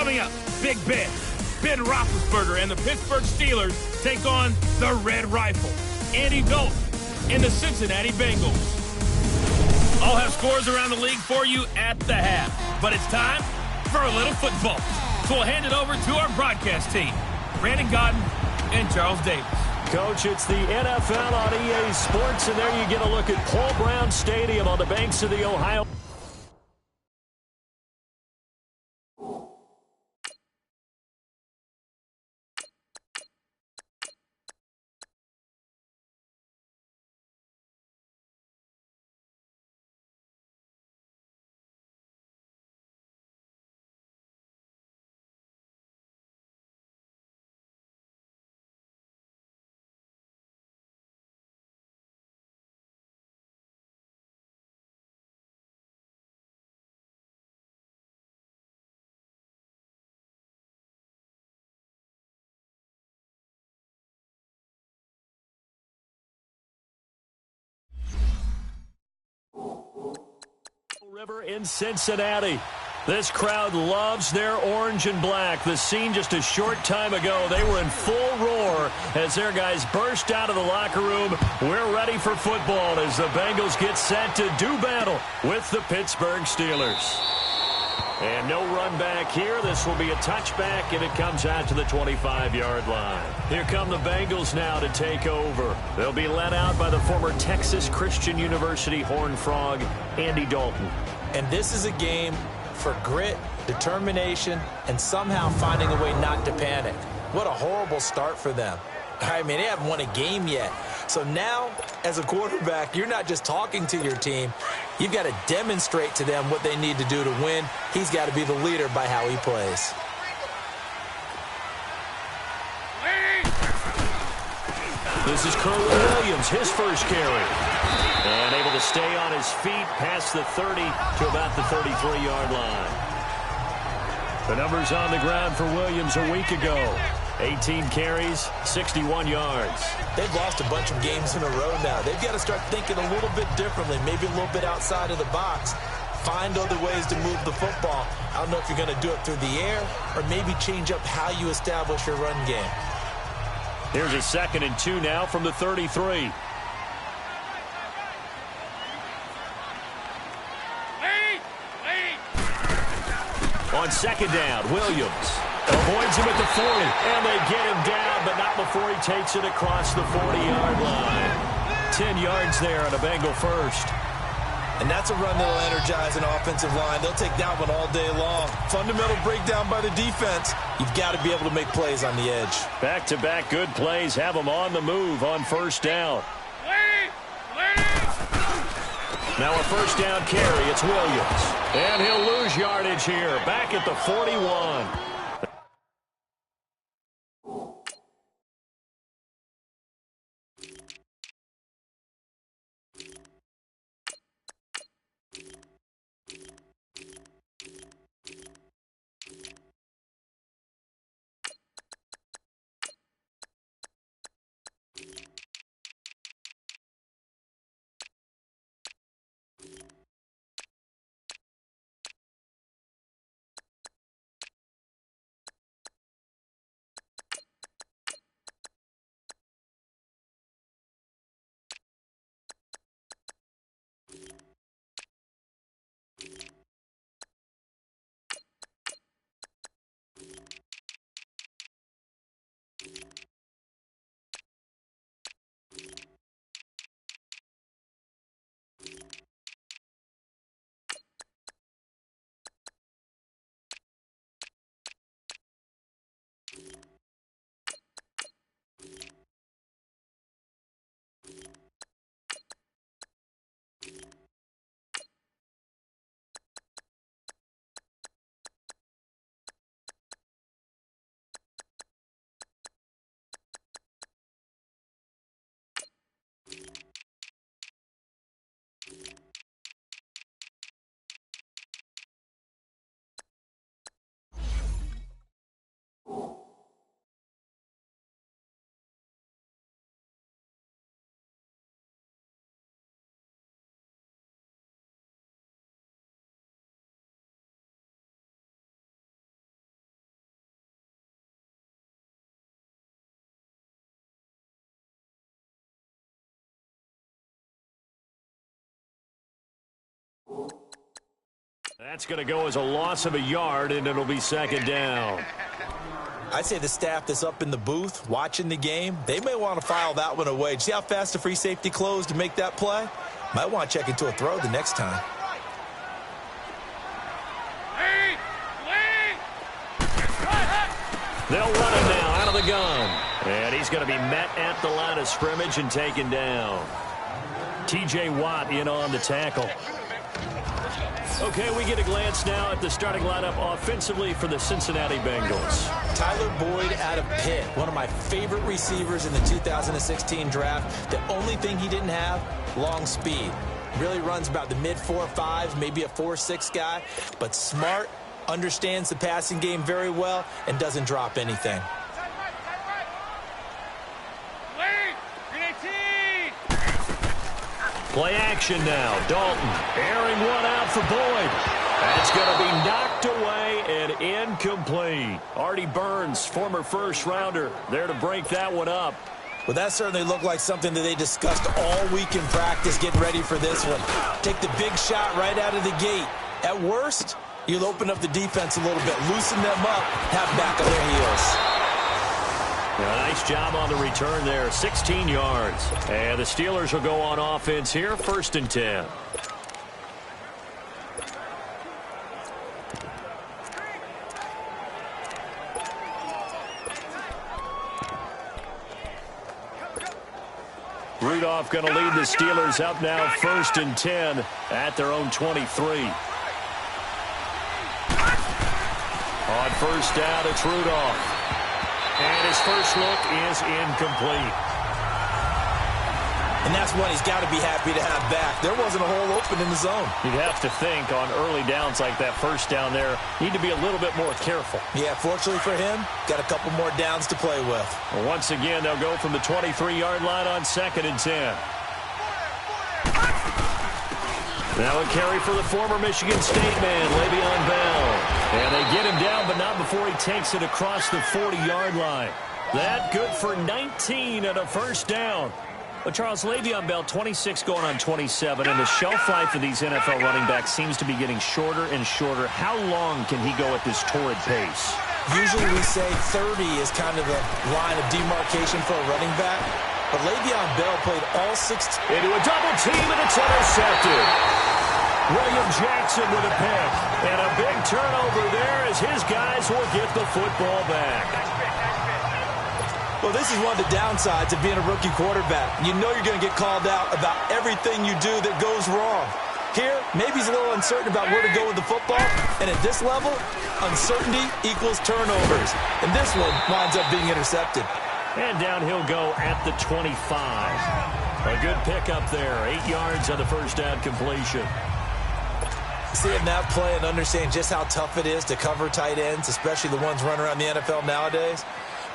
Coming up, Big Ben Roethlisberger and the Pittsburgh Steelers take on the Red Rifle, Andy Dalton and the Cincinnati Bengals. I'll have scores around the league for you at the half, but it's time for a little football. So we'll hand it over to our broadcast team, Brandon Godden and Charles Davis. Coach, it's the NFL on EA Sports, and there you get a look at Paul Brown Stadium on the banks of the Ohio. River in Cincinnati. This crowd loves their orange and black. The scene just a short time ago, they were in full roar as their guys burst out of the locker room. We're ready for football as the Bengals get set to do battle with the Pittsburgh Steelers. And no run back here. This will be a touchback, and it comes out to the 25-yard line. Here come the Bengals now to take over. They'll be led out by the former Texas Christian University Horned Frog, Andy Dalton. And this is a game for grit, determination, and somehow finding a way not to panic. What a horrible start for them. I mean, they haven't won a game yet. So now, as a quarterback, you're not just talking to your team. You've got to demonstrate to them what they need to do to win. He's got to be the leader by how he plays. This is Kerwin Williams, his first carry. And able to stay on his feet past the 30 to about the 33-yard line. The numbers on the ground for Williams a week ago. 18 carries, 61 yards. They've lost a bunch of games in a row now. They've got to start thinking a little bit differently, maybe a little bit outside of the box. Find other ways to move the football. I don't know if you're going to do it through the air or maybe change up how you establish your run game. Here's a 2nd and 2 now from the 33. On 2nd down, Williams avoids him at the 40, and they get him down, but not before he takes it across the 40-yard line. 10 yards there on a Bengal first. And that's a run that'll energize an offensive line. They'll take that one all day long. Fundamental breakdown by the defense. You've got to be able to make plays on the edge. Back-to-back good plays have them on the move on 1st down. Now a 1st down carry. It's Williams. And he'll lose yardage here. Back at the 41. That's going to go as a loss of a yard, and it'll be second down. I'd say the staff that's up in the booth watching the game, they may want to file that one away. See how fast the free safety closed to make that play? Might want to check into a throw the next time. They'll run it now out of the gun. And he's going to be met at the line of scrimmage and taken down. T.J. Watt in on the tackle. Okay, we get a glance now at the starting lineup offensively for the Cincinnati Bengals. Tyler Boyd out of Pitt, one of my favorite receivers in the 2016 draft. The only thing he didn't have, long speed. Really runs about the mid-4.5s, maybe a 4.6 guy, but smart, understands the passing game very well, and doesn't drop anything. Play action now. Dalton airing one out for Boyd. That's going to be knocked away and incomplete. Artie Burns, former first-rounder, there to break that one up. Well, that certainly looked like something that they discussed all week in practice getting ready for this one. Take the big shot right out of the gate. At worst, you'll open up the defense a little bit, loosen them up, have back on their heels. Yeah, nice job on the return there, 16 yards. And the Steelers will go on offense here, 1st and 10. Rudolph going to lead the Steelers up now, 1st and 10 at their own 23. On 1st down, it's Rudolph. And his first look is incomplete. And that's one he's got to be happy to have back. There wasn't a hole open in the zone. You'd have to think on early downs like that first down there, need to be a little bit more careful. Yeah, fortunately for him, got a couple more downs to play with. Well, once again, they'll go from the 23-yard line on 2nd and 10. Now a carry for the former Michigan State man, Le'Veon Bell. And they get him down, but not before he takes it across the 40-yard line. That good for 19 and a 1st down. But Charles, Le'Veon Bell, 26 going on 27, and the shelf life of these NFL running backs seems to be getting shorter and shorter. How long can he go at this torrid pace? Usually we say 30 is kind of the line of demarcation for a running back. But Le'Veon Bell played all 16. Into a double team, and it's intercepted. William Jackson with a pick. And a big turnover there as his guys will get the football back. Well, this is one of the downsides of being a rookie quarterback. You know you're going to get called out about everything you do that goes wrong. Here, maybe he's a little uncertain about where to go with the football. And at this level, uncertainty equals turnovers. And this one winds up being intercepted. And down he'll go at the 25. A good pickup there. 8 yards on the 1st down completion. Seeing that play and understand just how tough it is to cover tight ends, especially the ones running around the NFL nowadays,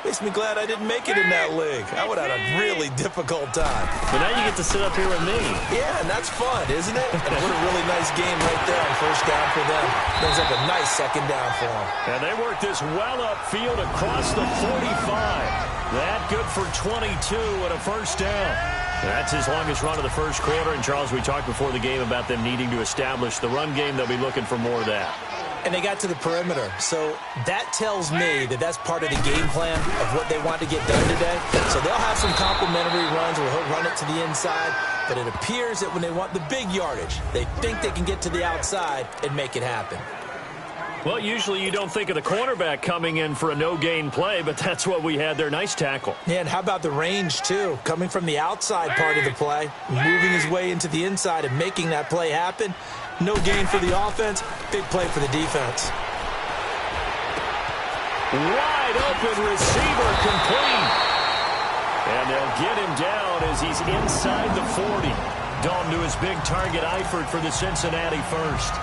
makes me glad I didn't make it in that league. I would have had a really difficult time. But now you get to sit up here with me. Yeah, and that's fun, isn't it? And what a really nice game right there on 1st down for them. Brings up a nice 2nd down for them. And they work this well upfield across the 45. That good for 22 and a 1st down. That's his longest run of the 1st quarter. And, Charles, we talked before the game about them needing to establish the run game. They'll be looking for more of that. And they got to the perimeter. So that tells me that that's part of the game plan of what they want to get done today. So they'll have some complimentary runs where he'll run it to the inside. But it appears that when they want the big yardage, they think they can get to the outside and make it happen. Well, usually you don't think of the cornerback coming in for a no-gain play, but that's what we had there. Nice tackle. Yeah, and how about the range, too? Coming from the outside part of the play, moving his way into the inside and making that play happen. No gain for the offense, big play for the defense. Wide open receiver complete. And they'll get him down as he's inside the 40. Dalton to his big target, Eifert for the Cincinnati 1st.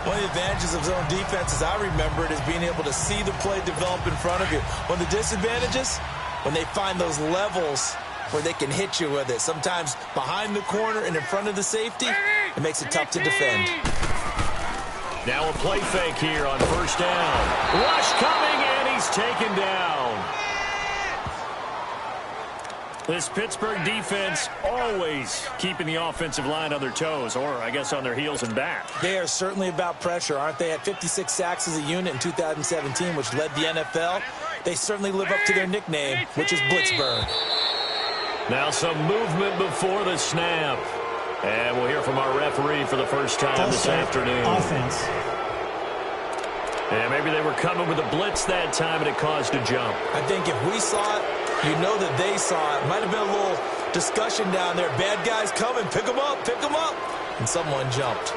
One of the advantages of zone defense, as I remember it, is being able to see the play develop in front of you. One of the disadvantages, when they find those levels where they can hit you with it. Sometimes behind the corner and in front of the safety, it makes it tough to defend. Now a play fake here on 1st down. Rush coming, and he's taken down. This Pittsburgh defense always keeping the offensive line on their toes, or I guess on their heels and back. They are certainly about pressure, aren't they? At 56 sacks as a unit in 2017, which led the NFL. They certainly live up to their nickname, which is Blitzburg. Now some movement before the snap. And we'll hear from our referee for the first time this afternoon. Offense. Yeah, maybe they were coming with a blitz that time and it caused a jump. I think if we saw it, you know that they saw it. Might have been a little discussion down there. Bad guys coming. Pick them up. Pick them up. And someone jumped.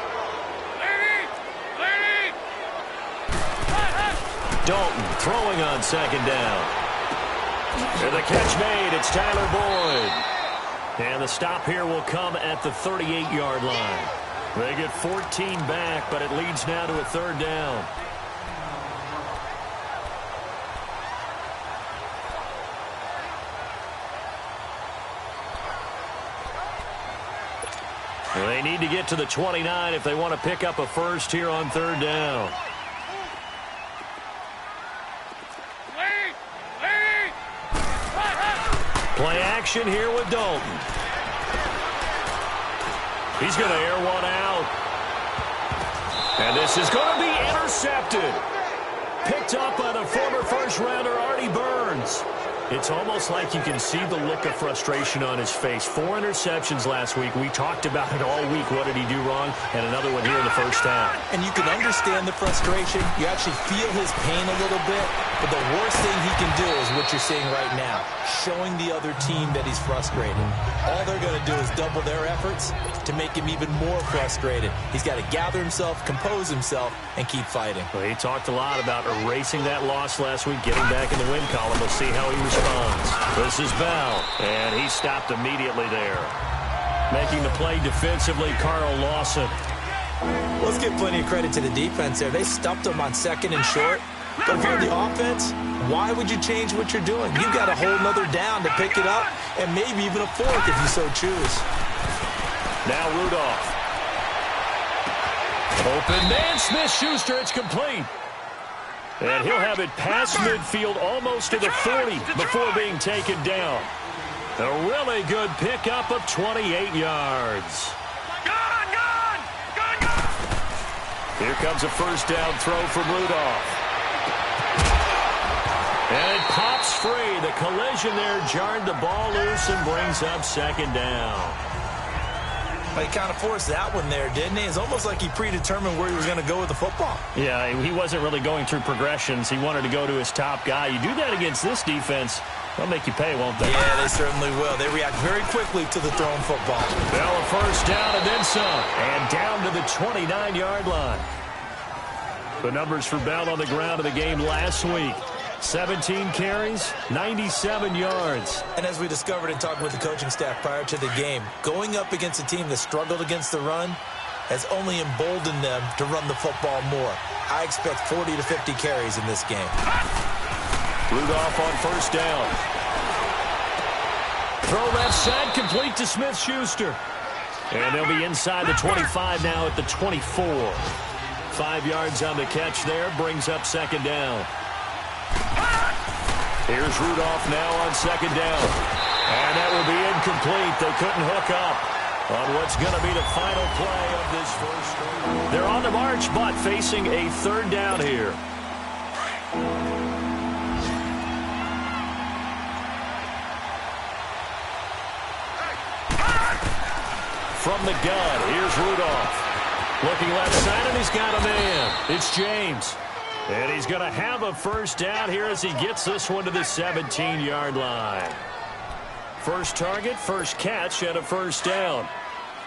Dalton throwing on second down. And the catch made. It's Tyler Boyd. And the stop here will come at the 38-yard line. They get 14 back, but it leads now to a third down. They need to get to the 29 if they want to pick up a first here on third down. Play action here with Dalton. He's going to air one out. And this is going to be intercepted. Picked up by the former first-rounder Artie Burns. It's almost like you can see the look of frustration on his face. 4 interceptions last week. We talked about it all week. What did he do wrong? And another one here in the first half. And you can understand the frustration. You actually feel his pain a little bit. But the worst thing he can do is what you're seeing right now, showing the other team that he's frustrated. All they're going to do is double their efforts to make him even more frustrated. He's got to gather himself, compose himself, and keep fighting. Well, he talked a lot about erasing that loss last week, getting back in the win column. We'll see how he responds. This is Bell, and he stopped immediately there. Making the play defensively, Carl Lawson. Let's give plenty of credit to the defense there. They stumped him on second and short. But if you're the offense, why would you change what you're doing? You've got a whole nother down to pick it up, and maybe even a fourth if you so choose. Now Rudolph. Open man, Smith-Schuster, it's complete. And he'll have it past midfield almost to the 40 before being taken down. A really good pickup of 28 yards. Here comes a first down throw from Rudolph. And it pops free. The collision there jarred the ball loose and brings up second down. Well, he kind of forced that one there, didn't he? It's almost like he predetermined where he was going to go with the football. Yeah, he wasn't really going through progressions. He wanted to go to his top guy. You do that against this defense, they'll make you pay, won't they? Yeah, they certainly will. They react very quickly to the thrown football. Bell a first down and then some. And down to the 29-yard line. The numbers for Bell on the ground of the game last week. 17 carries, 97 yards. And as we discovered in talking with the coaching staff prior to the game, going up against a team that struggled against the run has only emboldened them to run the football more. I expect 40 to 50 carries in this game. Rudolph on first down. Throw left side, complete to Smith-Schuster. And they'll be inside the 25 now at the 24. 5 yards on the catch there, brings up second down. Here's Rudolph now on second down. And that will be incomplete. They couldn't hook up on what's going to be the final play of this first quarter. They're on the march, but facing a third down here. From the gun, here's Rudolph. Looking left side, and he's got a man. It's James. And he's going to have a first down here as he gets this one to the 17-yard line. First target, first catch, and a first down.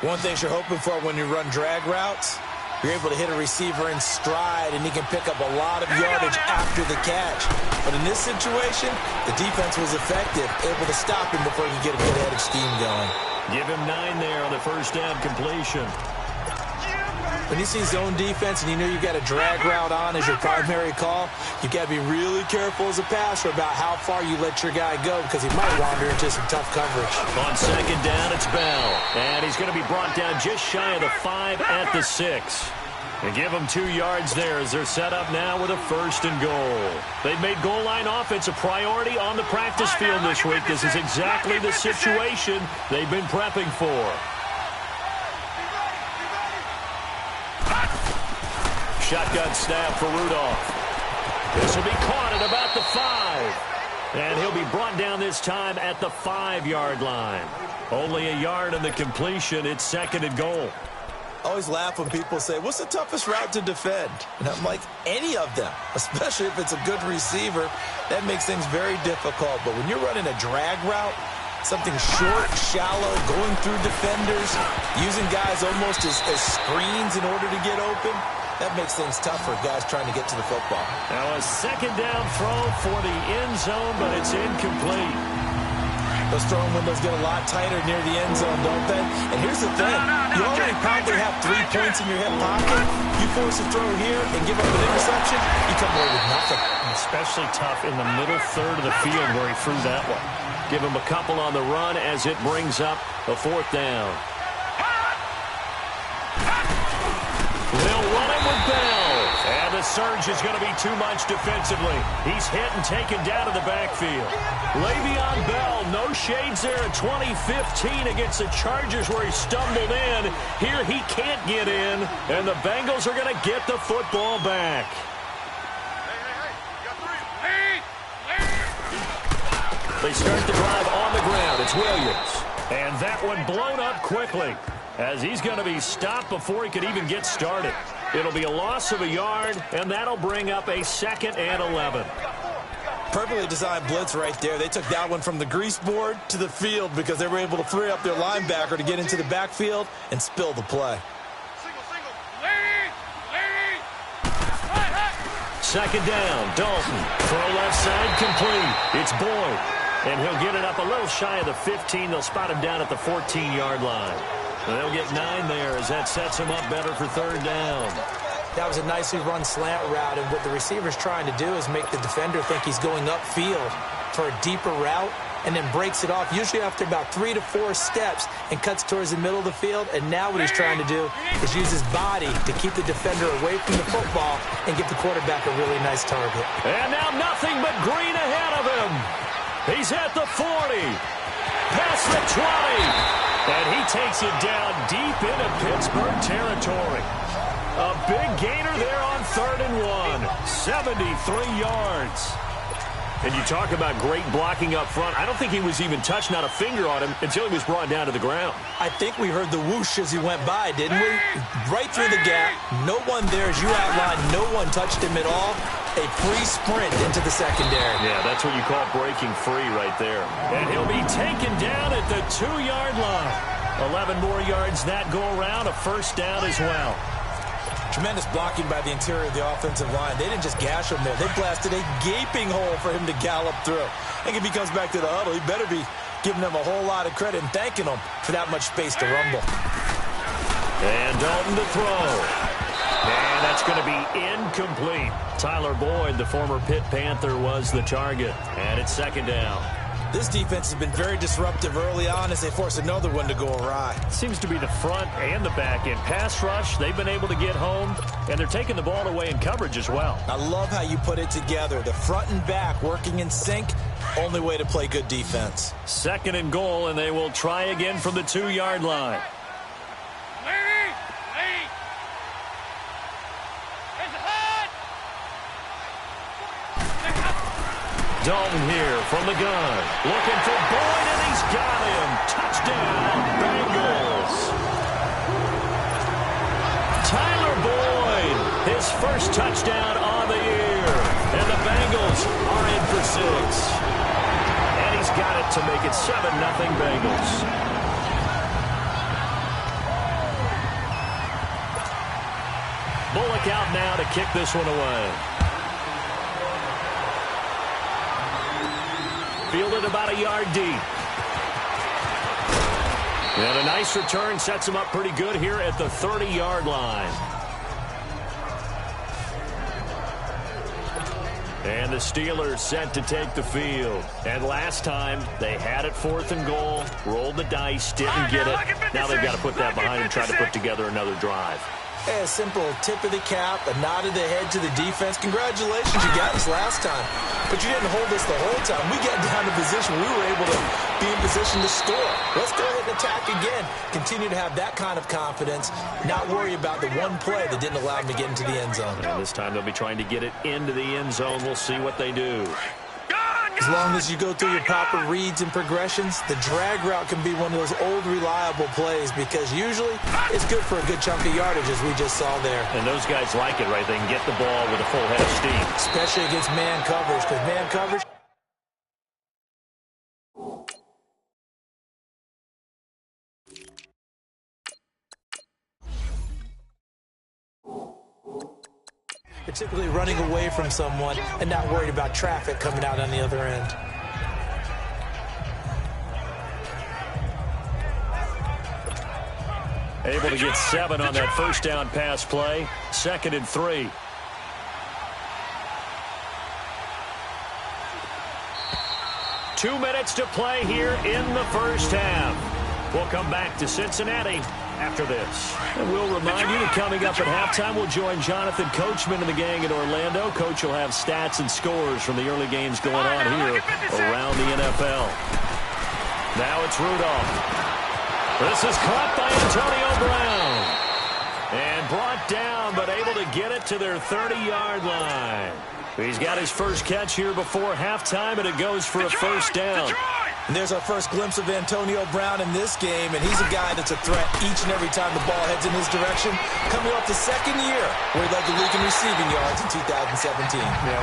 One thing you're hoping for when you run drag routes, you're able to hit a receiver in stride, and he can pick up a lot of yardage after the catch. But in this situation, the defense was effective, able to stop him before he could get a good head of steam going. Give him 9 there on the first down completion. When you see zone defense and you know you've got a drag route on as your primary call, you've got to be really careful as a passer about how far you let your guy go because he might wander into some tough coverage. On second down, it's Bell. And he's going to be brought down just shy of the 5 at the 6. And give them 2 yards there as they're set up now with a 1st and goal. They've made goal line offense a priority on the practice field this week. This is exactly the situation they've been prepping for. Shotgun snap for Rudolph. This will be caught at about the 5. And he'll be brought down this time at the 5-yard line. Only a yard on the completion. It's 2nd and goal. I always laugh when people say, what's the toughest route to defend? And I'm like, any of them, especially if it's a good receiver. That makes things very difficult. But when you're running a drag route, something short, shallow, going through defenders, using guys almost as screens in order to get open, that makes things tough for guys trying to get to the football. Now a 2nd down throw for the end zone, but it's incomplete. Those throwing windows get a lot tighter near the end zone, don't they? And here's the thing. You already probably have 3 points in your hip pocket. You force a throw here and give up an interception, you come away with nothing. Especially tough in the middle third of the field where he threw that one. Give him a couple on the run as it brings up a 4th down. They'll run it with Bell. And the surge is going to be too much defensively. He's hit and taken down to the backfield. Le'Veon Bell, no shades there in 2015 against the Chargers where he stumbled in. Here he can't get in, and the Bengals are going to get the football back. They start the drive on the ground. It's Williams. And that one blown up quickly as he's going to be stopped before he could even get started. It'll be a loss of a yard, and that'll bring up a 2nd and 11. Perfectly designed blitz right there. They took that one from the grease board to the field because they were able to free up their linebacker to get into the backfield and spill the play. 2nd down, Dalton. Throw left side, complete. It's Boyd. And he'll get it up a little shy of the 15. They'll spot him down at the 14-yard line. They'll get 9 there as that sets him up better for 3rd down. That was a nicely run slant route, and what the receiver's trying to do is make the defender think he's going upfield for a deeper route and then breaks it off, usually after about 3 to 4 steps, and cuts towards the middle of the field. And now what he's trying to do is use his body to keep the defender away from the football and give the quarterback a really nice target. And now nothing but green ahead of him. He's at the 40, past the 20. And he takes it down deep into Pittsburgh territory. A big gainer there on 3rd and 1. 73 yards. And you talk about great blocking up front. I don't think he was even touched, not a finger on him, until he was brought down to the ground. I think we heard the whoosh as he went by, didn't we? Right through the gap. No one there, as you outlined. No one touched him at all. A free sprint into the secondary. Yeah, that's what you call breaking free right there. And he'll be taken down at the 2-yard line. 11 more yards that go around, a 1st down as well. Tremendous blocking by the interior of the offensive line. They didn't just gash him there. They blasted a gaping hole for him to gallop through. I think if he comes back to the huddle, he better be giving them a whole lot of credit and thanking them for that much space to rumble. And Dalton to throw. And that's going to be incomplete. Tyler Boyd, the former Pitt Panther, was the target. And it's 2nd down. This defense has been very disruptive early on as they force another one to go awry. Seems to be the front and the back end. Pass rush, they've been able to get home, and they're taking the ball away in coverage as well. I love how you put it together. The front and back working in sync, only way to play good defense. 2nd and goal, and they will try again from the 2-yard line. Dalton here from the gun. Looking for Boyd, and he's got him. Touchdown, Bengals. Tyler Boyd, his first touchdown on the year. And the Bengals are in for 6. And he's got it to make it 7-0 Bengals. Bullock out now to kick this one away. Fielded about a yard deep. And a nice return sets him up pretty good here at the 30-yard line. And the Steelers set to take the field. And last time, they had it 4th and goal, rolled the dice, didn't get it. Now they've got to put that behind and try to put together another drive. Hey, a simple tip of the cap, a nod of the head to the defense. Congratulations, you got us last time. But you didn't hold us the whole time. We got down to position. We were able to be in position to score. Let's go ahead and attack again. Continue to have that kind of confidence, not worry about the one play that didn't allow them to get into the end zone. And this time they'll be trying to get it into the end zone. We'll see what they do. As long as you go through your proper reads and progressions, the drag route can be one of those old reliable plays because usually it's good for a good chunk of yardage, as we just saw there. And those guys like it, right? They can get the ball with a full head of steam. Especially against man coverage, because man coverage... particularly running away from someone and not worried about traffic coming out on the other end. Able to get 7 on that first down pass play. 2nd and 3. Two minutes to play here in the first half. We'll come back to Cincinnati after this. And we'll remind you that coming up at halftime, we'll join Jonathan Coachman and the gang in Orlando. Coach will have stats and scores from the early games going on here around the NFL. Now it's Rudolph. This is caught by Antonio Brown. And brought down, but able to get it to their 30-yard line. He's got his first catch here before halftime, and it goes for a first down. And there's our first glimpse of Antonio Brown in this game, and he's a guy that's a threat each and every time the ball heads in his direction. Coming off the second year where he led the league in receiving yards in 2017. Yeah,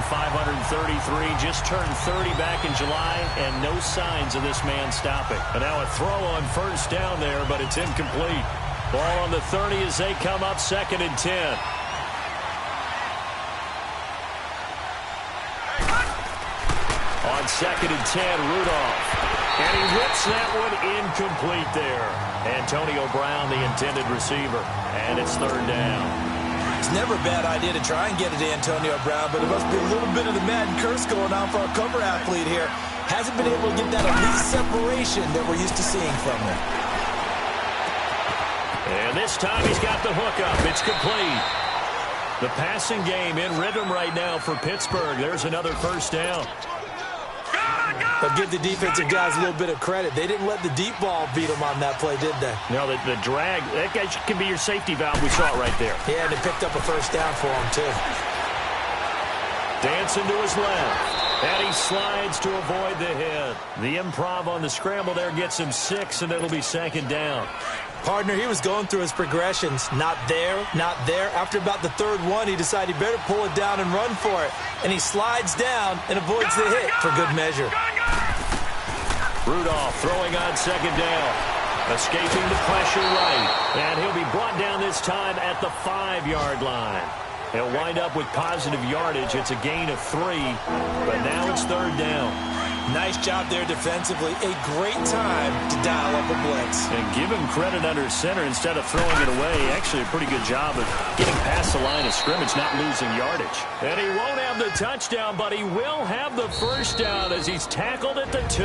1,533, just turned 30 back in July, and no signs of this man stopping. And now a throw on first down there, but it's incomplete. Ball on the 30 as they come up 2nd and 10. On 2nd and 10, Rudolph. And he rips that one incomplete there. Antonio Brown, the intended receiver. And it's 3rd down. It's never a bad idea to try and get it to Antonio Brown, but it must be a little bit of the Madden curse going on for our cover athlete here. Hasn't been able to get that elite separation that we're used to seeing from him. And this time he's got the hook up. It's complete. The passing game in rhythm right now for Pittsburgh. There's another first down. But give the defensive guys a little bit of credit. They didn't let the deep ball beat them on that play, did they? No, the drag, that guy can be your safety valve. We saw it right there. Yeah, and they picked up a first down for him, too. Dancing to his left. And he slides to avoid the hit. The improv on the scramble there gets him 6, and it'll be 2nd down. Partner, he was going through his progressions. Not there, not there. After about the 3rd one, he decided he better pull it down and run for it. And he slides down and avoids the hit for good measure. Rudolph throwing on 2nd down. Escaping the pressure right. And he'll be brought down this time at the 5-yard line. He'll wind up with positive yardage. It's a gain of 3. But now it's 3rd down. Nice job there defensively. A great time to dial up a blitz. And give him credit under center instead of throwing it away. Actually a pretty good job of getting past the line of scrimmage, not losing yardage. And he won't have the touchdown, but he will have the first down as he's tackled at the 2.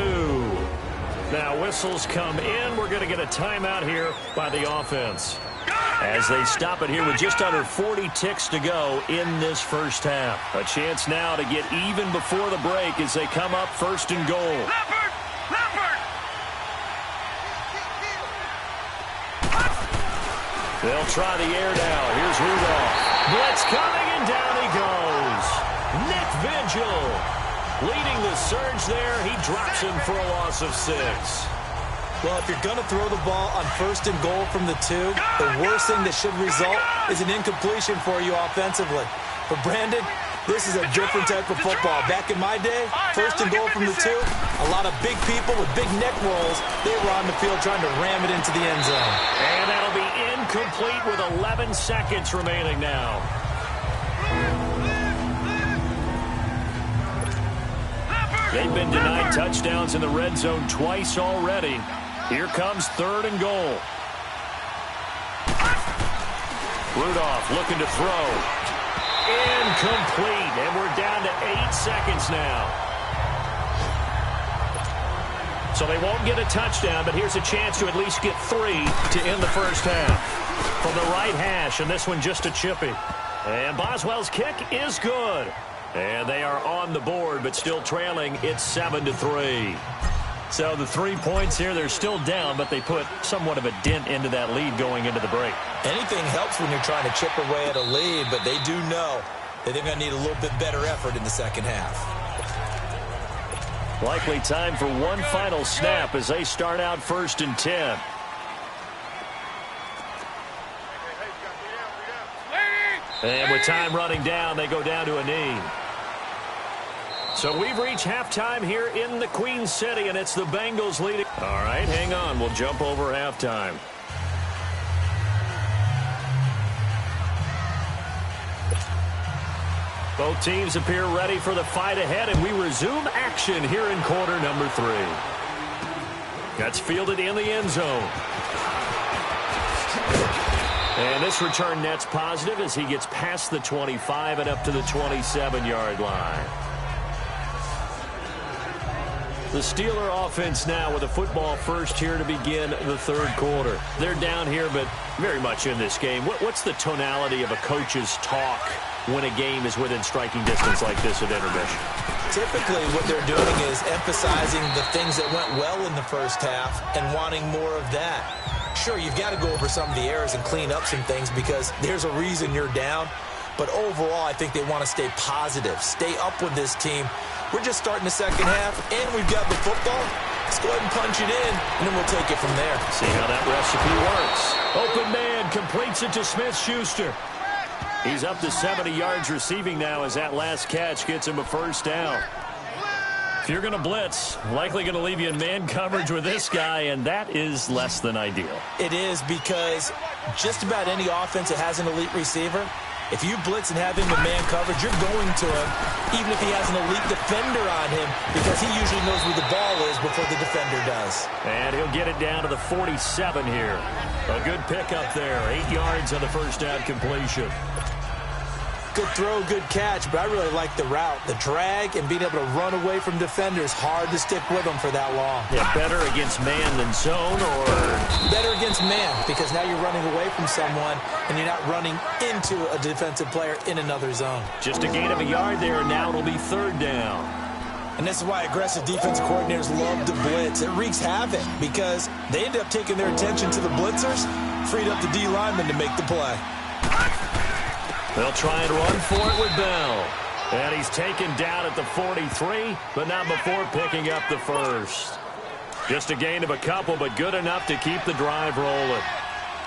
Now whistles come in. We're going to get a timeout here by the offense, as they stop it here with just under 40 ticks to go in this first half. A chance now to get even before the break as they come up 1st and goal. Leopard! They'll try the air now. Here's Rudolph. Blitz coming, and down he goes. Nick Vigil leading the surge there. He drops him for a loss of 6. Well, if you're going to throw the ball on 1st and goal from the 2, the worst thing that should result is an incompletion for you offensively. But, Brandon, this is a different type of football. Back in my day, 1st and goal from the 2, a lot of big people with big neck rolls, they were on the field trying to ram it into the end zone. And that'll be incomplete with 11 seconds remaining now. They've been denied touchdowns in the red zone twice already. Here comes 3rd and goal. Rudolph looking to throw. Incomplete, and we're down to 8 seconds now. So they won't get a touchdown, but here's a chance to at least get 3 to end the first half. From the right hash, and this one just a chippy. And Boswell's kick is good. And they are on the board, but still trailing. It's 7-3. So the 3 points here, they're still down, but they put somewhat of a dent into that lead going into the break. Anything helps when you're trying to chip away at a lead, but they do know that they're going to need a little bit better effort in the second half. Likely time for one final snap as they start out 1st and 10. And with time running down, they go down to a knee. So we've reached halftime here in the Queen City, and it's the Bengals leading. All right, hang on. We'll jump over halftime. Both teams appear ready for the fight ahead, and we resume action here in quarter number 3. That's fielded in the end zone. And this return net's positive as he gets past the 25 and up to the 27-yard line. The Steeler offense now with a football first here to begin the third quarter. They're down here, but very much in this game. What's the tonality of a coach's talk when a game is within striking distance like this at intermission? Typically, what they're doing is emphasizing the things that went well in the first half and wanting more of that. Sure, you've got to go over some of the errors and clean up some things because there's a reason you're down. But overall, I think they want to stay positive, stay up with this team. We're just starting the second half, and we've got the football. Let's go ahead and punch it in, and then we'll take it from there. See how that recipe works. Open man completes it to Smith-Schuster. He's up to 70 yards receiving now as that last catch gets him a first down. If you're going to blitz, likely going to leave you in man coverage with this guy, and that is less than ideal. It is because just about any offense that has an elite receiver, if you blitz and have him in man coverage, you're going to him, even if he has an elite defender on him, because he usually knows where the ball is before the defender does. And he'll get it down to the 47 here. A good pickup there. 8 yards on the first down completion. Good throw, good catch, but I really like the route. The drag and being able to run away from defenders, hard to stick with them for that long. Yeah, better against man than zone, or? Better against man, because now you're running away from someone and you're not running into a defensive player in another zone. Just a gain of a yard there, and now it'll be third down. And this is why aggressive defensive coordinators love to blitz. It wreaks havoc because they end up taking their attention to the blitzers, freed up the D lineman to make the play. They'll try and run for it with Bell. And he's taken down at the 43, but not before picking up the first. Just a gain of a couple, but good enough to keep the drive rolling.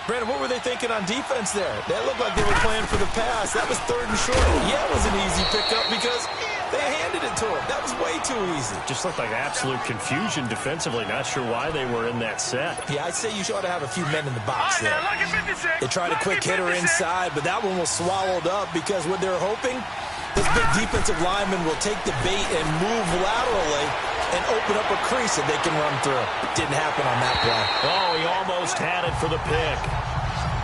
Brandon, what were they thinking on defense there? They looked like they were playing for the pass. That was third and short. Yeah, it was an easy pickup because they handed it to him. That was way too easy. Just looked like absolute confusion defensively. Not sure why they were in that set. Yeah, I'd say you ought to have a few men in the box there. They tried a quick hitter inside, but that one was swallowed up because what they're hoping, this big defensive lineman will take the bait and move laterally and open up a crease that they can run through. Didn't happen on that play. Oh, he almost had it for the pick.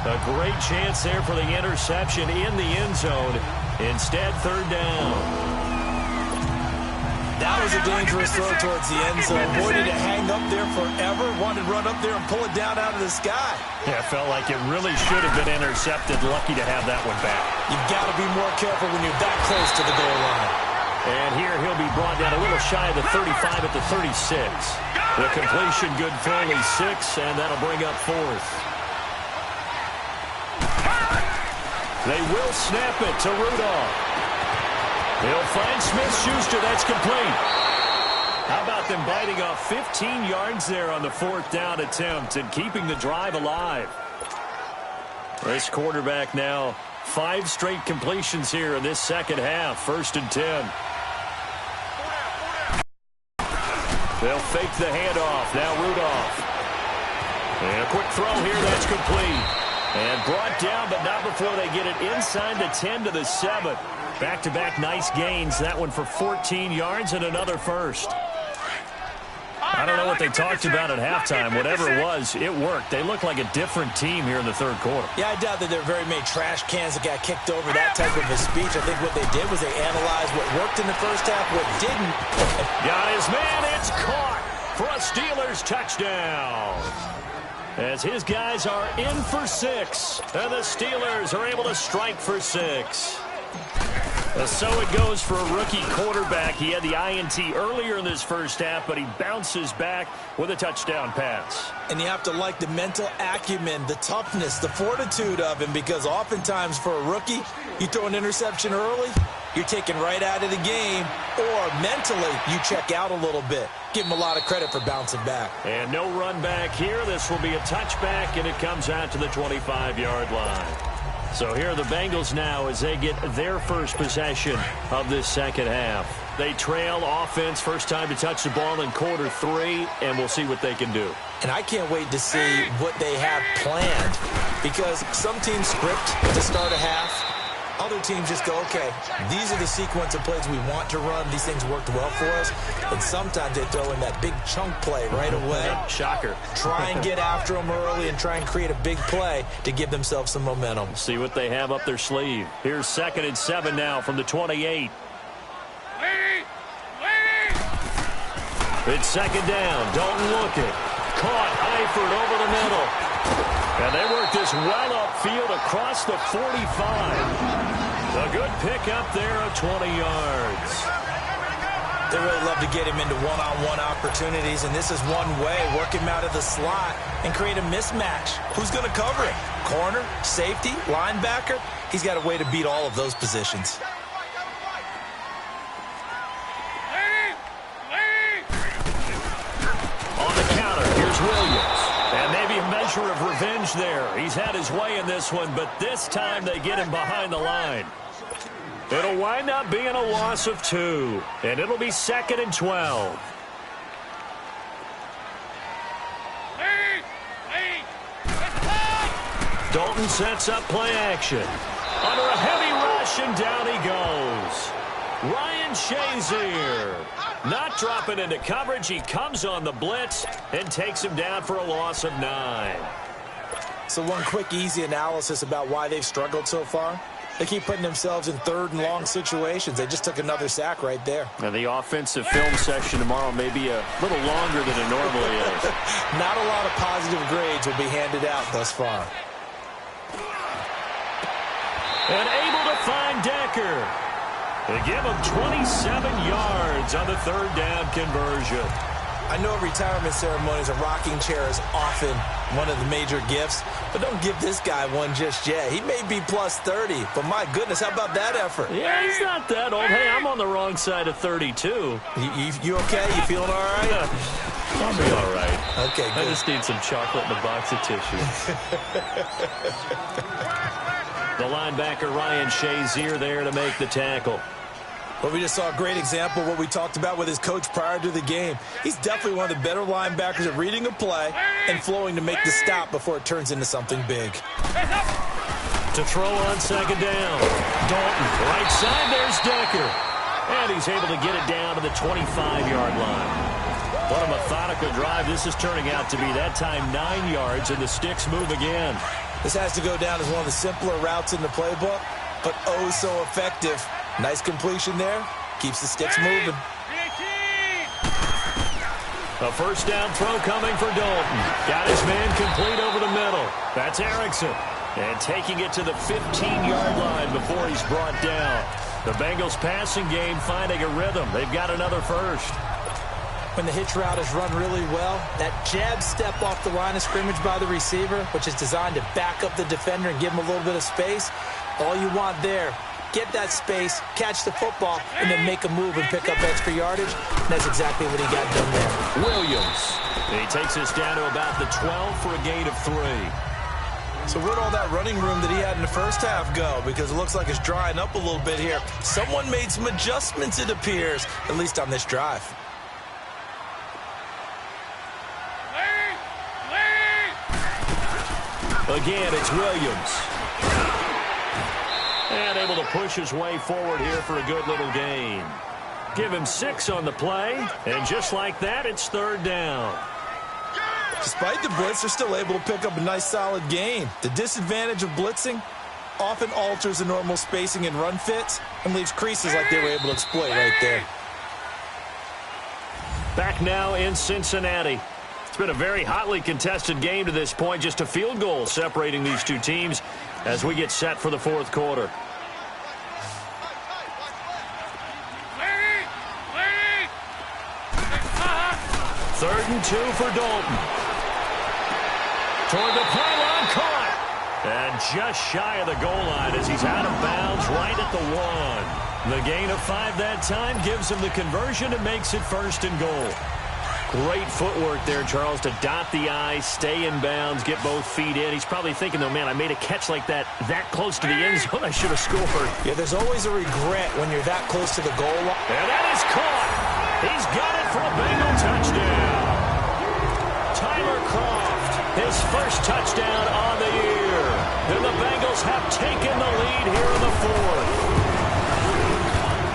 A great chance there for the interception in the end zone. Instead, third down. That was a dangerous throw towards the end zone. Boy, did it hang up there forever. Wanted to run up there and pull it down out of the sky. Yeah, it felt like it really should have been intercepted. Lucky to have that one back. You've got to be more careful when you're that close to the goal line. And here he'll be brought down a little shy of the 35 at the 36. The completion good for only 6, and that'll bring up fourth. They will snap it to Rudolph. They'll find Smith-Schuster. That's complete. How about them biting off 15 yards there on the fourth down attempt and keeping the drive alive? This quarterback now 5 straight completions here in this second half. 1st and 10. They'll fake the handoff. Now Rudolph. And a quick throw here. That's complete. And brought down, but not before they get it inside the 10 to the 7. Back-to-back nice gains. That one for 14 yards and another first. I don't know what they talked about at halftime. Whatever it was, it worked. They look like a different team here in the third quarter. Yeah, I doubt that there were very many trash cans that got kicked over that type of a speech. I think what they did was they analyzed what worked in the first half, what didn't. Got his man. It's caught. for a Steelers touchdown. As his guys are in for 6, and the Steelers are able to strike for 6. So it goes for a rookie quarterback. He had the INT earlier in this first half, but he bounces back with a touchdown pass. And you have to like the mental acumen, the toughness, the fortitude of him, because oftentimes for a rookie, you throw an interception early, you're taken right out of the game, or mentally you check out a little bit. Give him a lot of credit for bouncing back. And no run back here. This will be a touchback, and it comes out to the 25-yard line. So here are the Bengals now as they get their first possession of this second half. They trail offense, first time to touch the ball in quarter 3, and we'll see what they can do. And I can't wait to see what they have planned, because some teams script to start a half. Other teams just go, okay, these are the sequence of plays we want to run. These things worked well for us. And sometimes they throw in that big chunk play right away. Shocker. Try and get after them early and try and create a big play to give themselves some momentum. See what they have up their sleeve. Here's 2nd and 7 now from the 28. It's 2nd down. Dalton looking. Caught. Eifert over the middle. And they work this well upfield across the 45. A good pickup there of 20 yards. They really love to get him into one-on-one opportunities, and this is one way. Work him out of the slot and create a mismatch. Who's going to cover him? Corner, safety, linebacker? He's got a way to beat all of those positions. On the counter, here's Williams. And maybe a measure of revenge there. He's had his way in this one, but this time they get him behind the line. It'll wind up being a loss of 2, and it'll be 2nd and 12. Dalton sets up play action. Under a heavy rush, and down he goes. Ryan Shazier. Not dropping into coverage. He comes on the blitz and takes him down for a loss of 9. So one quick, easy analysis about why they've struggled so far. They keep putting themselves in 3rd and long situations. They just took another sack right there. Now the offensive film session tomorrow may be a little longer than it normally is. Not a lot of positive grades will be handed out thus far. And able to find Decker. They give him 27 yards on the 3rd down conversion. I know at retirement ceremonies, a rocking chair is often one of the major gifts, but don't give this guy one just yet. He may be plus 30, but my goodness, how about that effort? Yeah, he's not that old. Hey, I'm on the wrong side of 32. You okay? You feeling all right? I'll be all right. Okay, good. I just need some chocolate and a box of tissue. The linebacker, Ryan Shazier, there to make the tackle. Well, we just saw a great example of what we talked about with his coach prior to the game. He's definitely one of the better linebackers at reading a play and flowing to make the stop before it turns into something big. To throw on 2nd down. Dalton, right side, there's Decker. And he's able to get it down to the 25-yard line. What a methodical drive this is turning out to be. That time 9 yards, and the sticks move again. This has to go down as one of the simpler routes in the playbook, but oh so effective. Nice completion there. Keeps the sticks moving. A first down throw coming for Dalton. Got his man complete over the middle. That's Erickson. And taking it to the 15-yard line before he's brought down. The Bengals passing game finding a rhythm. They've got another first. When the hitch route is run really well, that jab step off the line of scrimmage by the receiver, which is designed to back up the defender and give him a little bit of space, all you want there, get that space, catch the football, and then make a move and pick up extra yardage. And that's exactly what he got done there. Williams. And he takes us down to about the 12 for a gain of 3. So where'd all that running room that he had in the first half go? Because it looks like it's drying up a little bit here. Someone made some adjustments, it appears, at least on this drive. Again, it's Williams. And able to push his way forward here for a good little gain. Give him 6 on the play, and just like that, it's 3rd down. Despite the blitz, they're still able to pick up a nice solid gain. The disadvantage of blitzing often alters the normal spacing and run fits and leaves creases like they were able to exploit right there. Back now in Cincinnati. It's been a very hotly contested game to this point. Just a field goal separating these two teams as we get set for the fourth quarter. Third and 2 for Dalton. Toward the pylon, caught. And just shy of the goal line as he's out of bounds right at the 1. The gain of 5 that time gives him the conversion and makes it first and goal. Great footwork there, Charles, to dot the I, stay in bounds, get both feet in. He's probably thinking, though, man, I made a catch like that close to the end zone. I should have scored. Yeah, there's always a regret when you're that close to the goal line. And that is caught. He's got it for a Bengal touchdown. Tyler Kroft, his first touchdown on the year. And the Bengals have taken the lead here in the fourth.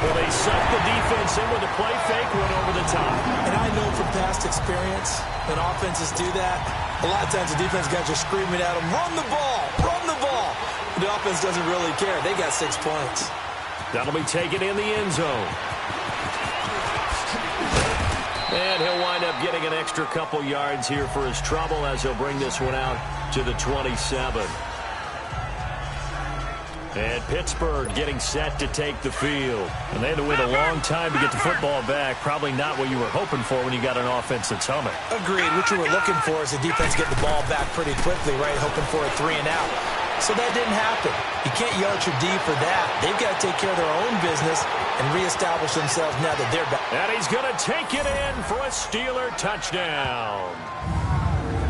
Well, they suck the defense in with a play fake, went over the top. And I know from past experience, when offenses do that, a lot of times the defense guys are screaming at them, run the ball, run the ball. The offense doesn't really care. They got 6 points. That'll be taken in the end zone. And he'll wind up getting an extra couple yards here for his trouble as he'll bring this one out to the 27. And Pittsburgh getting set to take the field. And they had to wait a long time to get the football back. Probably not what you were hoping for when you got an offense that's humming. Agreed. What you were looking for is the defense get the ball back pretty quickly, right? Hoping for a 3 and out. So that didn't happen. You can't yell at your D for that. They've got to take care of their own business and reestablish themselves now that they're back. And he's going to take it in for a Steeler touchdown.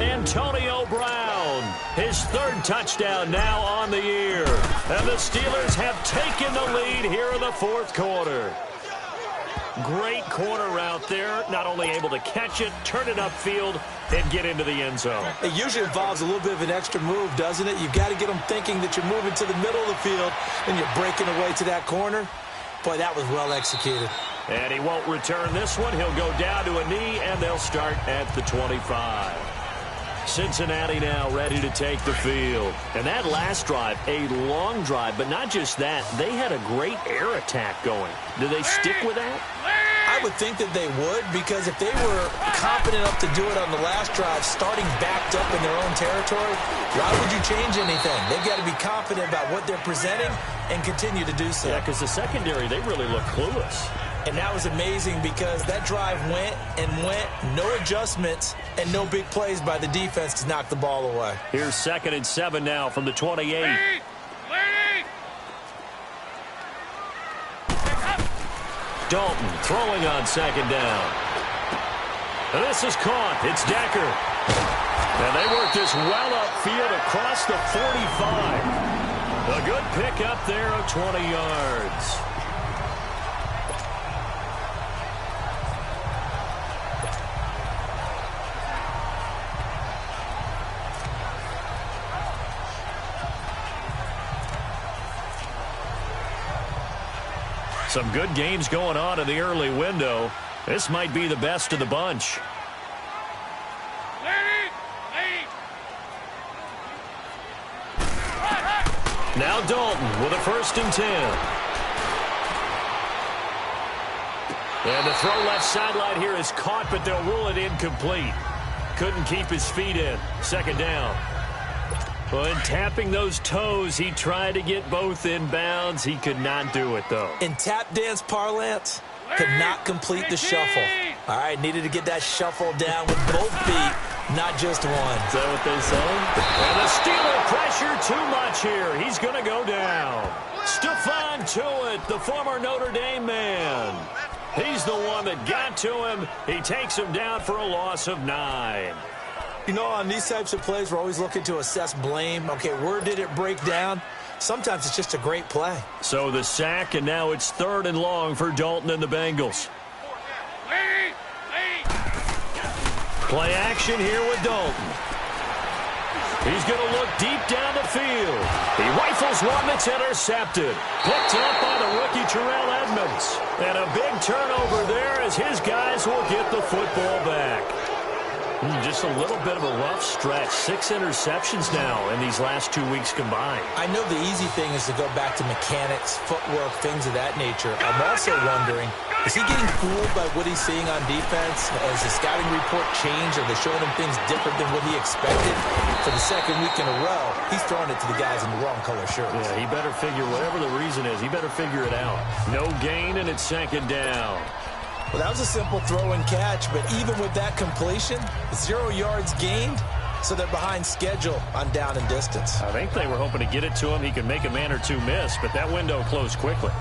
Antonio Brown, his 3rd touchdown now on the year. And the Steelers have taken the lead here in the fourth quarter. Great corner route there. Not only able to catch it, turn it upfield, and get into the end zone. It usually involves a little bit of an extra move, doesn't it? You've got to get them thinking that you're moving to the middle of the field and you're breaking away to that corner. Boy, that was well executed. And he won't return this one. He'll go down to a knee, and they'll start at the 25. Cincinnati now ready to take the field. And that last drive, a long drive, but not just that. They had a great air attack going. Do they stick with that? I would think that they would, because if they were confident enough to do it on the last drive, starting backed up in their own territory, why would you change anything? They've got to be confident about what they're presenting and continue to do so. Yeah, because the secondary, they really look clueless. And that was amazing because that drive went and went, no adjustments, and no big plays by the defense to knock the ball away. Here's 2nd and 7 now from the 28. Dalton throwing on 2nd down. And this is caught. It's Decker. And they work this well upfield across the 45. A good pick up there of 20 yards. Some good games going on in the early window. This might be the best of the bunch. Now Dalton with a 1st and 10. And the throw left sideline here is caught, but they'll rule it incomplete. Couldn't keep his feet in. 2nd down. Well, in tapping those toes, he tried to get both in bounds. He could not do it, though. In tap dance parlance, could not complete the shuffle. All right, needed to get that shuffle down with both feet, not just one. Is that what they say? And the Steeler pressure too much here. He's going to go down. Stephon Tuitt, the former Notre Dame man. He's the one that got to him. He takes him down for a loss of 9. You know, on these types of plays, we're always looking to assess blame. Okay, where did it break down? Sometimes it's just a great play. So the sack, and now it's 3rd and long for Dalton and the Bengals. Play action here with Dalton. He's going to look deep down the field. He rifles one that's intercepted. Picked up by the rookie Terrell Edmonds. And a big turnover there as his guys will get the football back. Just a little bit of a rough stretch. 6 interceptions now in these last 2 weeks combined. I know the easy thing is to go back to mechanics, footwork, things of that nature. I'm also wondering, is he getting fooled by what he's seeing on defense? Has the scouting report changed? Are they showing him things different than what he expected? For the second week in a row, he's throwing it to the guys in the wrong color shirts. Yeah, he better figure, whatever the reason is, he better figure it out. No gain, and it's second down. Well, that was a simple throw and catch, but even with that completion, 0 yards gained, so they're behind schedule on down and distance. I think they were hoping to get it to him. He could make a man or two miss, but that window closed quickly.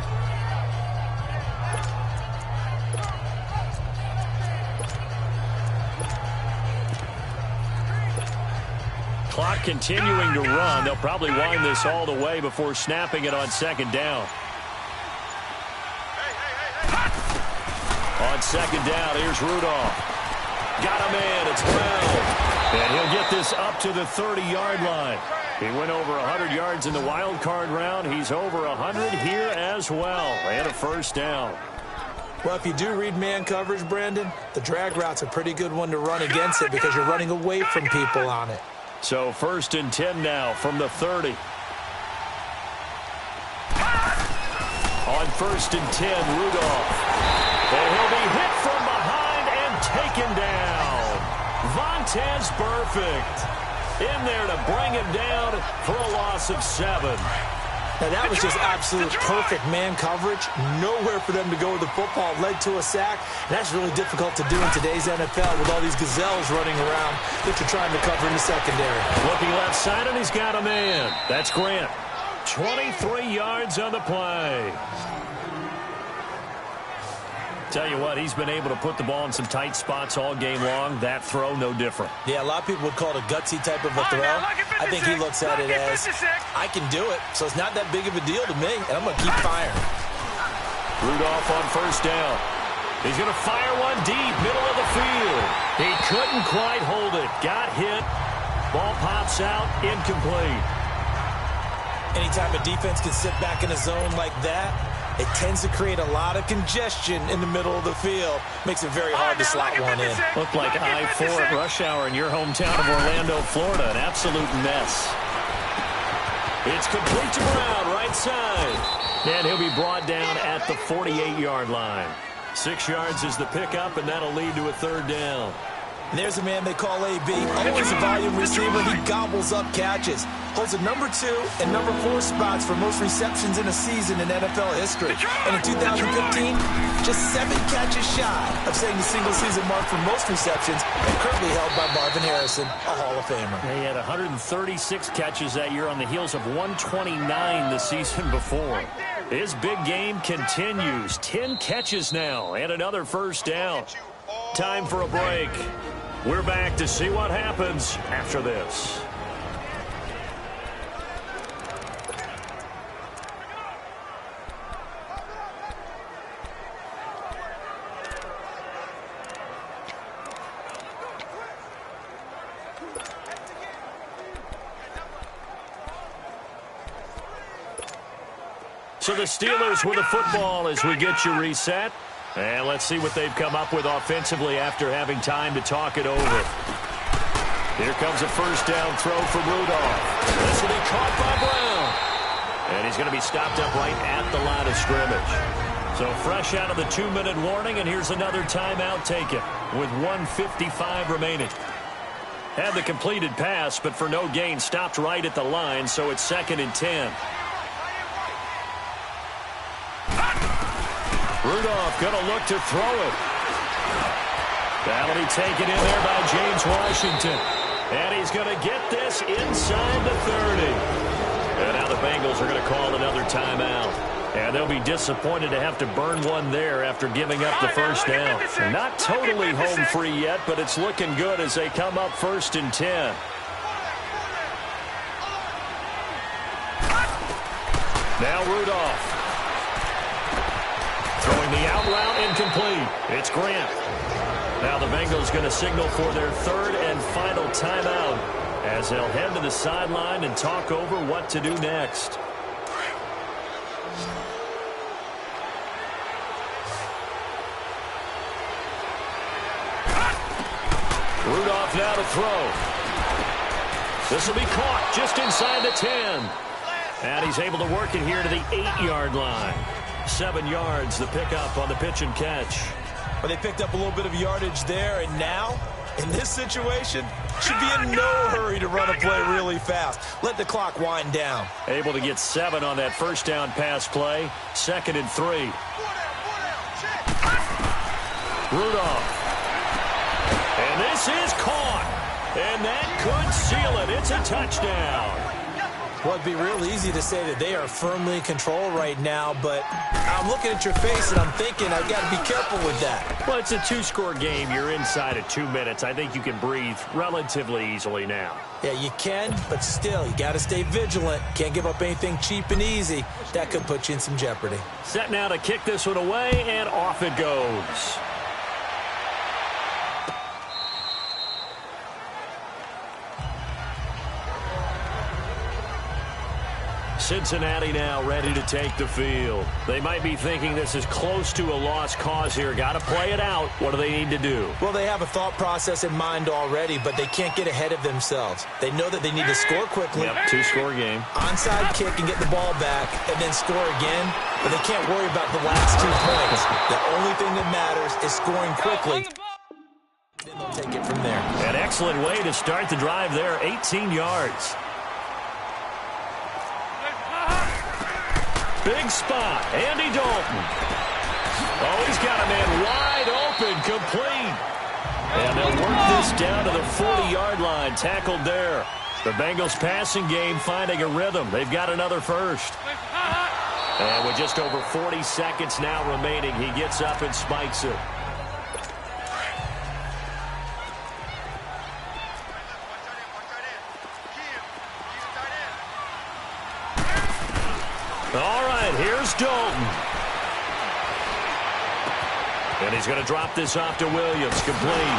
Clock continuing to run. They'll probably wind this all the way before snapping it on second down. On second down, here's Rudolph. Got a man, it's Brown. And he'll get this up to the 30-yard line. He went over 100 yards in the wild card round. He's over 100 here as well. And a first down. Well, if you do read man coverage, Brandon, the drag route's a pretty good one to run against it because you're running away from people on it. So first and 10 now from the 30. On first and 10, Rudolph. And he'll be hit from behind and taken down. Vontaze Burfict in there to bring him down for a loss of 7. Now, that was just absolute perfect man coverage. Nowhere for them to go with the football. Led to a sack. And that's really difficult to do in today's NFL with all these gazelles running around that you're trying to cover in the secondary. Looking left side, and he's got a man. That's Grant. 23 yards on the play. Tell you what, he's been able to put the ball in some tight spots all game long. That throw, no different. Yeah, a lot of people would call it a gutsy type of a throw. I think he looks at it as, I can do it, so it's not that big of a deal to me, and I'm going to keep firing. Rudolph on first down. He's going to fire one deep, middle of the field. He couldn't quite hold it. Got hit. Ball pops out, incomplete. Anytime a defense can sit back in a zone like that, it tends to create a lot of congestion in the middle of the field. Makes it very hard to slot one in. Looked like I-4 at rush hour in your hometown of Orlando, Florida. An absolute mess. It's complete to Brown, right side. And he'll be brought down at the 48-yard line. 6 yards is the pickup, and that'll lead to a third down. There's a man they call AB. Always a volume receiver. He gobbles up catches. Holds the number 2 and number 4 spots for most receptions in a season in NFL history. And in 2015, just 7 catches shy of setting the single-season mark for most receptions, and currently held by Marvin Harrison, a Hall of Famer. He had 136 catches that year on the heels of 129 the season before. His big game continues. 10 catches now and another first down. Time for a break. We're back to see what happens after this. So the Steelers with the football as we get you reset. And let's see what they've come up with offensively after having time to talk it over. Here comes a first down throw for Rudolph. This will be caught by Brown. And he's going to be stopped up right at the line of scrimmage. So fresh out of the 2-minute warning, and here's another timeout taken with 1:55 remaining. Had the completed pass, but for no gain, stopped right at the line, so it's 2nd and 10. Rudolph going to look to throw it. That'll be taken in there by James Washington. And he's going to get this inside the 30. And now the Bengals are going to call another timeout. And they'll be disappointed to have to burn one there after giving up the first down. Not totally home free yet, but it's looking good as they come up 1st and 10. Now Rudolph. Throwing the out route, incomplete. It's Grant. Now the Bengals going to signal for their 3rd and final timeout as they'll head to the sideline and talk over what to do next. Rudolph now to throw. This will be caught just inside the 10. And he's able to work it here to the 8-yard line. 7 yards, the pickup on the pitch and catch. Well, they picked up a little bit of yardage there, and now, in this situation, should be in no hurry to run a play really fast. Let the clock wind down. Able to get 7 on that first down pass play. 2nd and 3. Rudolph. And this is caught. And that could seal it. It's a touchdown. Well, it'd be real easy to say that they are firmly in control right now, but I'm looking at your face and I'm thinking I've got to be careful with that. Well, it's a 2-score game. You're inside of 2 minutes. I think you can breathe relatively easily now. Yeah, you can, but still, you got to stay vigilant. Can't give up anything cheap and easy. That could put you in some jeopardy. Set now to kick this one away, and off it goes. Cincinnati now ready to take the field. They might be thinking this is close to a lost cause here. Got to play it out. What do they need to do? Well, they have a thought process in mind already, but they can't get ahead of themselves. They know that they need to score quickly. Yep, 2-score game. Onside kick and get the ball back, and then score again. But they can't worry about the last 2 points. The only thing that matters is scoring quickly. Then they'll take it from there. An excellent way to start the drive there. 18 yards. Big spot. Andy Dalton. Oh, he's got a man wide open, complete. And they'll work this down to the 40-yard line. Tackled there. The Bengals passing game finding a rhythm. They've got another first. And with just over 40 seconds now remaining, he gets up and spikes it. All right, here's Dalton. And he's going to drop this off to Williams, complete.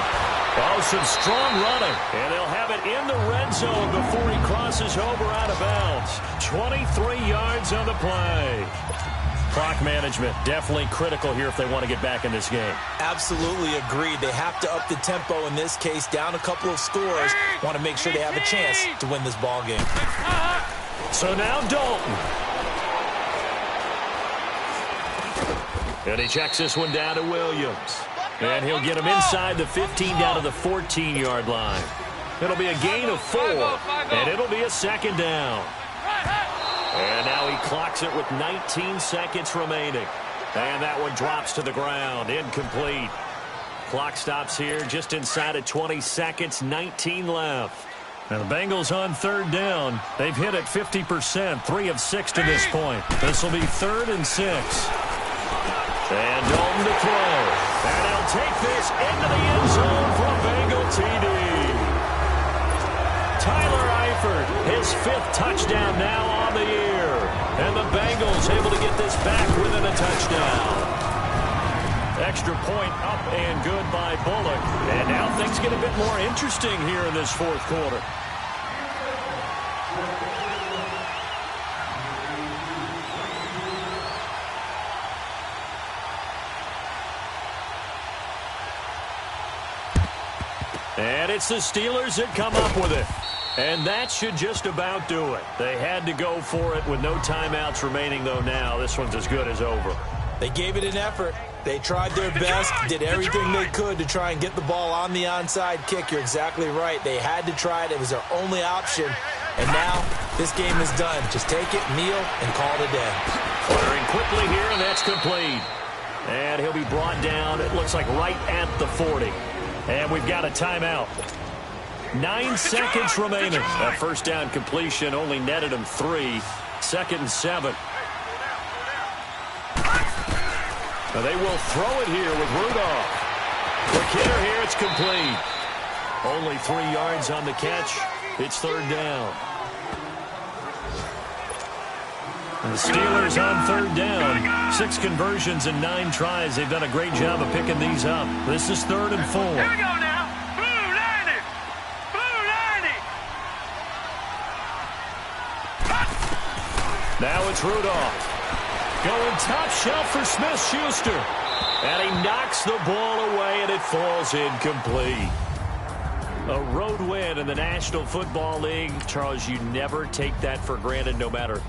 Oh, some strong running. And they'll have it in the red zone before he crosses over out of bounds. 23 yards on the play. Clock management, definitely critical here if they want to get back in this game. Absolutely agreed. They have to up the tempo in this case, down a couple of scores. Want to make sure they have a chance to win this ball game. So now Dalton. And he checks this one down to Williams. And he'll get him inside the 15 down to the 14-yard line. It'll be a gain of 4, and it'll be a 2nd down. And now he clocks it with 19 seconds remaining. And that one drops to the ground, incomplete. Clock stops here just inside of 20 seconds, 19 left. Now the Bengals on 3rd down. They've hit it 50%, 3 of 6 to this point. This will be 3rd and 6. And Dalton to throw. And he'll take this into the end zone for a Bengal TD. Tyler Eifert, his 5th touchdown now on the year. And the Bengals able to get this back within a touchdown. Extra point up and good by Bullock. And now things get a bit more interesting here in this 4th quarter. And it's the Steelers that come up with it. And that should just about do it. They had to go for it with no timeouts remaining, though now. This one's as good as over. They gave it an effort. They tried their best, did everything they could to try and get the ball on the onside kick. You're exactly right. They had to try it. It was their only option. And now this game is done. Just take it, kneel, and call it a day. Firing quickly here, and that's complete. And he'll be brought down, it looks like right at the 40. And we've got a timeout. 9 seconds remaining. That first down completion only netted him 3. 2nd and 7. Now they will throw it here with Rudolph. The kicker here, it's complete. Only 3 yards on the catch. It's 3rd down. And the Steelers on 3rd down. 6 conversions and 9 tries. They've done a great job of picking these up. This is 3rd and 4. Here we go now. Blue 90. Blue 90. Now it's Rudolph. Going top shelf for Smith-Schuster. And he knocks the ball away, and it falls incomplete. A road win in the National Football League. Charles, you never take that for granted no matter